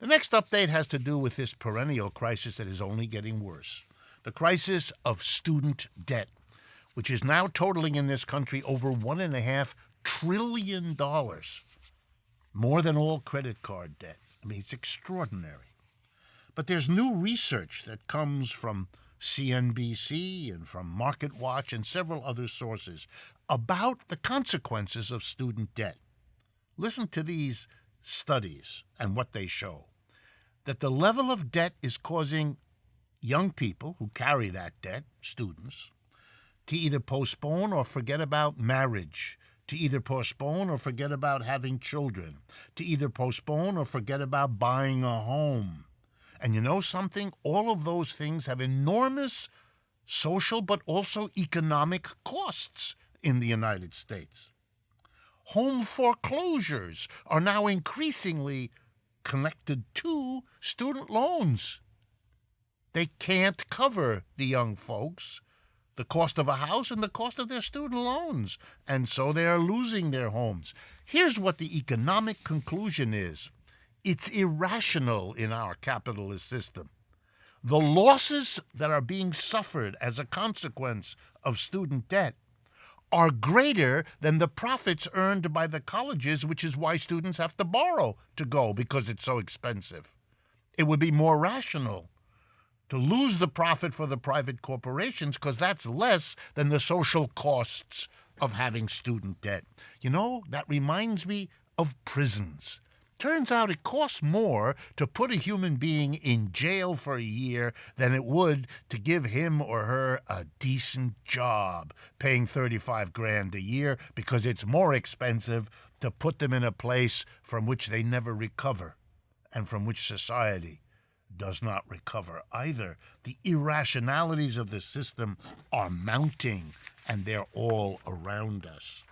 The next update has to do with this perennial crisis that is only getting worse. The crisis of student debt, which is now totaling in this country over $1.5 trillion, more than all credit card debt. I mean, it's extraordinary. But there's new research that comes from CNBC and from MarketWatch and several other sources about the consequences of student debt. Listen to these studies and what they show. That the level of debt is causing young people who carry that debt, students, to either postpone or forget about marriage, to either postpone or forget about having children, to either postpone or forget about buying a home. And you know something? All of those things have enormous social but also economic costs in the United States. Home foreclosures are now increasingly connected to student loans. They can't cover the young folks the cost of a house and the cost of their student loans, and so they are losing their homes. Here's what the economic conclusion is. It's irrational in our capitalist system. The losses that are being suffered as a consequence of student debt are greater than the profits earned by the colleges, which is why students have to borrow to go because it's so expensive. It would be more rational to lose the profit for the private corporations because that's less than the social costs of having student debt. You know, that reminds me of prisons. Turns out it costs more to put a human being in jail for a year than it would to give him or her a decent job, paying $35,000 a year, because it's more expensive to put them in a place from which they never recover and from which society does not recover either. The irrationalities of the system are mounting, and they're all around us.